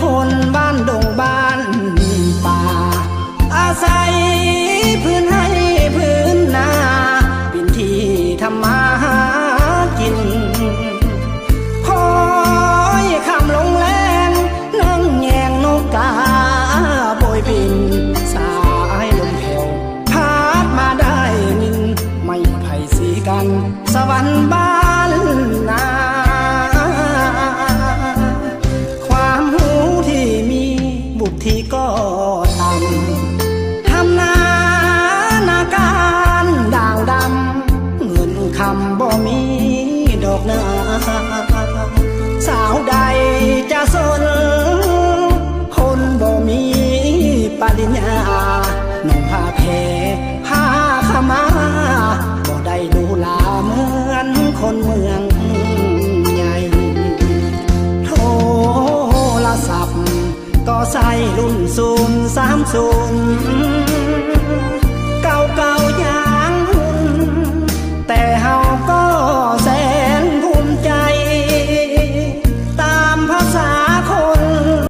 คนบ้านดงบ้านป่าอาศัยพื้นให้พื้นนาเป็นที่ทำมาหากินคอยคำลงแรงนั่งแยงนกกาโบยบินสายลมแผ่วพัดมาได้นินไม่ไผ่สีกันสวรรค์บ้านนาความหูที่มีบุตรที่ก็ต่ำทำนาการด่างดำเงินคำบ่มีดอกนาสาวใดจะสนคนบ่มีปริญญาหนุ่มผ้าแพรผ้าขมาบ่ได้ดูลาเหมือนคนเมืองใหญ่โทรศัพท์ก็ใส่รุ่น030